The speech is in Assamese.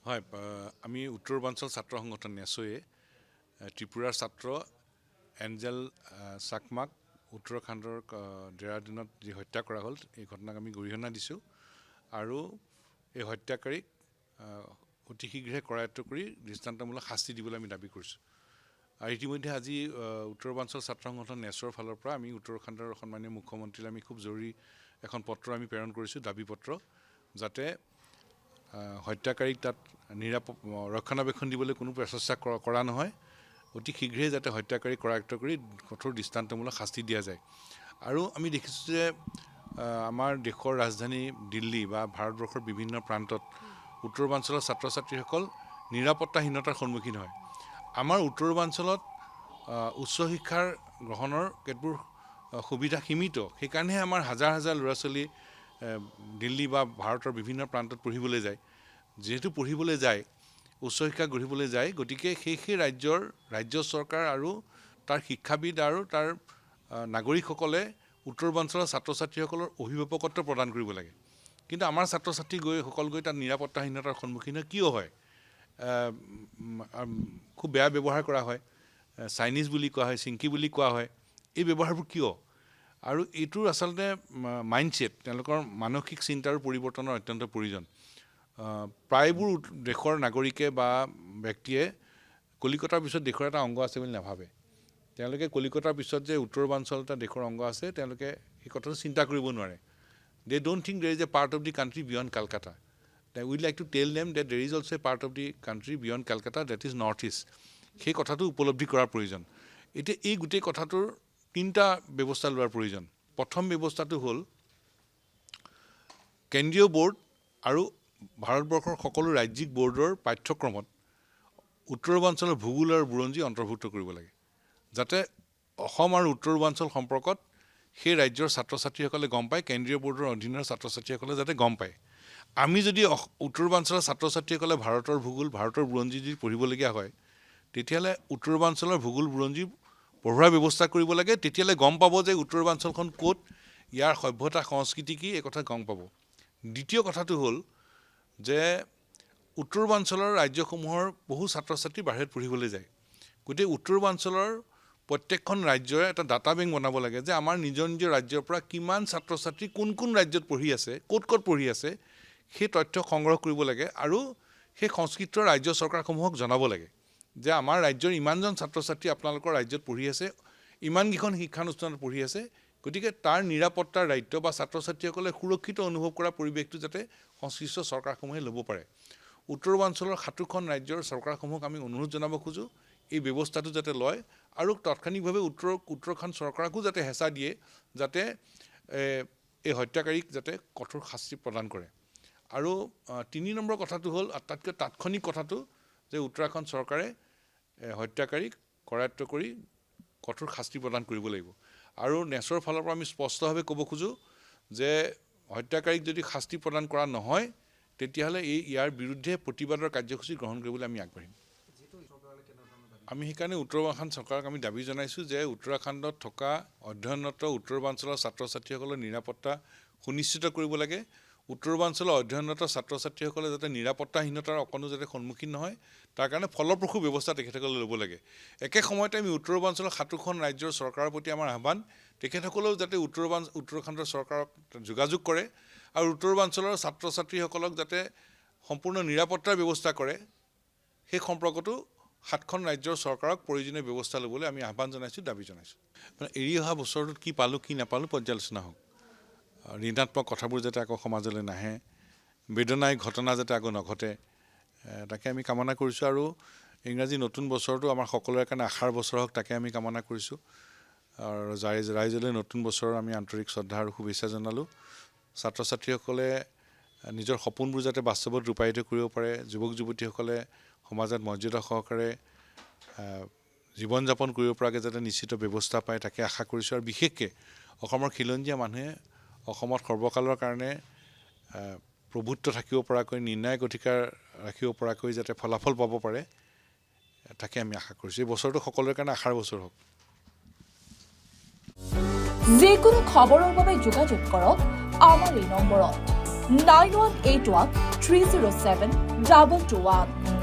হয়, আমি উত্তৰ পূৰ্বাঞ্চল ছাত্ৰ সংগঠন নেচয়ে ত্ৰিপুৰাৰ ছাত্ৰ এঞ্জেল চাকমাক উত্তৰাখণ্ডৰ ডেৰাডুনত যি হত্যা কৰা হ'ল এই ঘটনাক আমি গৰিহণা দিছোঁ আৰু এই হত্যাকাৰীক অতি শীঘ্ৰে কৰায়ত্ব কৰি দৃষ্টান্তমূলক শাস্তি দিবলৈ আমি দাবী কৰিছোঁ। আৰু ইতিমধ্যে আজি উত্তৰ পূৰ্বাঞ্চল ছাত্ৰ সংগঠন নেচৰ ফালৰ পৰা আমি উত্তৰাখণ্ডৰ সন্মানীয় মুখ্যমন্ত্ৰীলৈ আমি খুব জৰুৰী এখন পত্ৰ আমি প্ৰেৰণ কৰিছোঁ, দাবী পত্ৰ, যাতে হত্যাকাৰীক তাত ৰক্ষণাবেক্ষণ দিবলৈ কোনো প্ৰচেষ্টা কৰা নহয়, অতি শীঘ্ৰেই যাতে হত্যাকাৰীক কৰায়ত্ব কৰি কঠোৰ দৃষ্টান্তমূলক শাস্তি দিয়া যায়। আৰু আমি দেখিছোঁ যে আমাৰ দেশৰ ৰাজধানী দিল্লী বা ভাৰতবৰ্ষৰ বিভিন্ন প্ৰান্তত উত্তৰ পূৰ্বাঞ্চলৰ ছাত্ৰ ছাত্ৰীসকল নিৰাপত্তাহীনতাৰ সন্মুখীন হয়। আমাৰ উত্তৰ পূৰ্বাঞ্চলত উচ্চ শিক্ষাৰ গ্ৰহণৰ কেতবোৰ সুবিধা সীমিত, সেইকাৰণেহে আমাৰ হাজাৰ হাজাৰ ল'ৰা ছোৱালী দিল্লী বা ভাৰতৰ বিভিন্ন প্ৰান্তত পঢ়িবলৈ যায়। যিহেতু পঢ়িবলৈ যায়, উচ্চ শিক্ষা গঢ়িবলৈ যায়, গতিকে সেই ৰাজ্য চৰকাৰ আৰু তাৰ শিক্ষাবিদ আৰু তাৰ নাগৰিকসকলে উত্তৰ পূৰ্বাঞ্চলৰ ছাত্ৰ ছাত্ৰীসকলৰ অভিভাৱকত্ব প্ৰদান কৰিব লাগে। কিন্তু আমাৰ ছাত্ৰ ছাত্ৰী সকল গৈ তাত নিৰাপত্তাহীনতাৰ সন্মুখীন কিয় হয়? খুব বেয়া ব্যৱহাৰ কৰা হয়, চাইনিজ বুলি কোৱা হয়, চিংকি বুলি কোৱা হয়। এই ব্যৱহাৰবোৰ কিয়? আৰু এইটোৰ আচলতে মাইণ্ডছেট, তেওঁলোকৰ মানসিক চিন্তাৰ পৰিৱৰ্তনৰ অত্যন্ত প্ৰয়োজন। প্ৰায়বোৰ দেশৰ নাগৰিকে বা ব্যক্তিয়ে কলিকতাৰ পিছত দেশৰ এটা অংগ আছে বুলি নাভাবে। তেওঁলোকে কলিকতাৰ পিছত যে উত্তৰ পূৰ্বাঞ্চল এটা দেশৰ অংগ আছে, তেওঁলোকে সেই কথাটো চিন্তা কৰিব নোৱাৰে। They don't think there is a part of the country beyond Calcutta. We like to tell them that there is also a part of the country beyond Calcutta, that is North East. সেই কথাটো উপলব্ধি কৰাৰ প্ৰয়োজন। এতিয়া এই গোটেই কথাটোৰ তিনিটা ব্যৱস্থা লোৱাৰ প্ৰয়োজন। প্ৰথম ব্যৱস্থাটো হ'ল কেন্দ্ৰীয় বোৰ্ড আৰু ভাৰতবৰ্ষৰ সকলো ৰাজ্যিক বোৰ্ডৰ পাঠ্যক্ৰমত উত্তৰ পূৰ্বাঞ্চলৰ ভূগোল আৰু বুৰঞ্জী অন্তৰ্ভুক্ত কৰিব লাগে, যাতে অসম আৰু উত্তৰ পূৰ্বাঞ্চল সম্পৰ্কত সেই ৰাজ্যৰ ছাত্ৰ ছাত্ৰীসকলে গম পায়, কেন্দ্ৰীয় বোৰ্ডৰ অধীনৰ ছাত্ৰ ছাত্ৰীসকলে যাতে গম পায়। আমি যদি উত্তৰ পূৰ্বাঞ্চলৰ ছাত্ৰ ছাত্ৰীসকলে ভাৰতৰ ভূগোল, ভাৰতৰ বুৰঞ্জী যদি পঢ়িবলগীয়া হয়, তেতিয়াহ'লে উত্তৰ পূৰ্বাঞ্চলৰ ভূগোল বুৰঞ্জী পঢ়োৱাৰ ব্যৱস্থা কৰিব লাগে। তেতিয়াহ'লে গম পাব যে উত্তৰ পূৰ্বাঞ্চলখন ক'ত, ইয়াৰ সভ্যতা সংস্কৃতি কি, এই কথা গম পাব। দ্বিতীয় কথাটো হ'ল যে উত্তৰ পূৰ্বাঞ্চলৰ ৰাজ্যসমূহৰ বহু ছাত্ৰ ছাত্ৰী বাহিৰত পঢ়িবলৈ যায়। গতিকে উত্তৰ পূৰ্বাঞ্চলৰ প্ৰত্যেকখন ৰাজ্যৰে এটা ডাটা বেংক বনাব লাগে যে আমাৰ নিজৰ নিজৰ ৰাজ্যৰ পৰা কিমান ছাত্ৰ ছাত্ৰী কোন কোন ৰাজ্যত পঢ়ি আছে, ক'ত ক'ত পঢ়ি আছে, সেই তথ্য সংগ্ৰহ কৰিব লাগে আৰু সেই সংশ্লিষ্ট ৰাজ্য চৰকাৰসমূহক জনাব লাগে যে আমাৰ ৰাজ্যৰ ইমানজন ছাত্ৰ ছাত্ৰী আপোনালোকৰ ৰাজ্যত পঢ়ি আছে, ইমানকেইখন শিক্ষানুষ্ঠানত পঢ়ি আছে। গতিকে তাৰ নিৰাপত্তাৰ দায়িত্ব বা ছাত্ৰ ছাত্ৰীসকলে সুৰক্ষিত অনুভৱ কৰা পৰিৱেশটো যাতে সংশ্লিষ্ট চৰকাৰসমূহে ল'ব পাৰে। উত্তৰ পূৰ্বাঞ্চলৰ ৭খন ৰাজ্যৰ চৰকাৰসমূহক আমি অনুৰোধ জনাব খোজোঁ এই ব্যৱস্থাটো যাতে লয় আৰু তাৎক্ষণিকভাৱে উত্তৰাখণ্ড চৰকাৰকো যাতে হেঁচা দিয়ে, যাতে এই হত্যাকাৰীক যাতে কঠোৰ শাস্তি প্ৰদান কৰে। আৰু ৩ নম্বৰ কথাটো হ'ল আটাইতকৈ তাৎক্ষণিক কথাটো যে উত্তৰাখণ্ড চৰকাৰে হত্যাকাৰীক কৰায়ত্ব কৰি কঠোৰ শাস্তি প্ৰদান কৰিব লাগিব। আৰু নেচৰ ফালৰ পৰা আমি স্পষ্টভাৱে ক'ব খোজোঁ যে হত্যাকাৰীক যদি শাস্তি প্ৰদান কৰা নহয়, তেতিয়াহ'লে ইয়াৰ বিৰুদ্ধে প্ৰতিবাদৰ কাৰ্যসূচী গ্ৰহণ কৰিবলৈ আমি আগবাঢ়িম। আমি সেইকাৰণে উত্তৰাখণ্ড চৰকাৰক আমি দাবী জনাইছোঁ যে উত্তৰাখণ্ডত থকা অধ্যয়নৰত উত্তৰ পূৰ্বাঞ্চলৰ ছাত্ৰ ছাত্ৰীসকলৰ নিৰাপত্তা সুনিশ্চিত কৰিব লাগে। উত্তৰ পূৰ্বাঞ্চলৰ অধ্যয়নৰত ছাত্ৰ ছাত্ৰীসকলে যাতে নিৰাপত্তাহীনতাৰ অকণো যাতে সন্মুখীন নহয়, তাৰ কাৰণে ফলপ্ৰসূ ব্যৱস্থা তেখেতসকলে ল'ব লাগে। একে সময়তে আমি উত্তৰ পূৰ্বাঞ্চলৰ ৭খন ৰাজ্যৰ চৰকাৰৰ প্ৰতি আমাৰ আহ্বান, তেখেতসকলেও যাতে উত্তৰাখণ্ডৰ চৰকাৰক যোগাযোগ কৰে আৰু উত্তৰ পূৰ্বাঞ্চলৰ ছাত্ৰ ছাত্ৰীসকলক যাতে সম্পূৰ্ণ নিৰাপত্তাৰ ব্যৱস্থা কৰে, সেই সম্পৰ্কতো ৭খন ৰাজ্যৰ চৰকাৰক প্ৰয়োজনীয় ব্যৱস্থা ল'বলৈ আমি আহ্বান জনাইছোঁ, দাবী জনাইছোঁ। মানে এৰি অহা বছৰটোত কি পালোঁ কি নাপালোঁ পৰ্যালোচনা হওক, ঋণাত্মক কথাবোৰ যাতে আকৌ সমাজলৈ নাহে, বেদনায়ক ঘটনা যাতে আকৌ নঘটে, তাকে আমি কামনা কৰিছোঁ। আৰু ইংৰাজী নতুন বছৰটো আমাৰ সকলোৰে কাৰণে আশাৰ বছৰ হওক, তাকে আমি কামনা কৰিছোঁ। আৰু ৰাইজলৈ নতুন বছৰৰ আমি আন্তৰিক শ্ৰদ্ধা আৰু শুভেচ্ছা জনালোঁ। ছাত্ৰ ছাত্ৰীসকলে নিজৰ সপোনবোৰ যাতে বাস্তৱত ৰূপায়িত কৰিব পাৰে, যুৱক যুৱতীসকলে সমাজত মৰ্যাদা সহকাৰে জীৱন যাপন কৰিব পৰাকৈ যাতে নিশ্চিত ব্যৱস্থা পায়, তাকে আশা কৰিছোঁ। আৰু বিশেষকৈ অসমৰ খিলঞ্জীয়া মানুহে অসমত সৰ্বকালৰ কাৰণে প্ৰভুত্ব থাকিব পৰাকৈ, নিৰ্ণায়ক অধিকাৰ ৰাখিব পৰাকৈ যাতে ফলাফল পাব পাৰে, তাকে আমি আশা কৰিছোঁ। এই বছৰটো সকলোৰে কাৰণে আশাৰ বছৰ হওক। যিকোনো খবৰৰ বাবে যোগাযোগ কৰক আমাৰ এই নম্বৰত 9181 307 ডাবল 21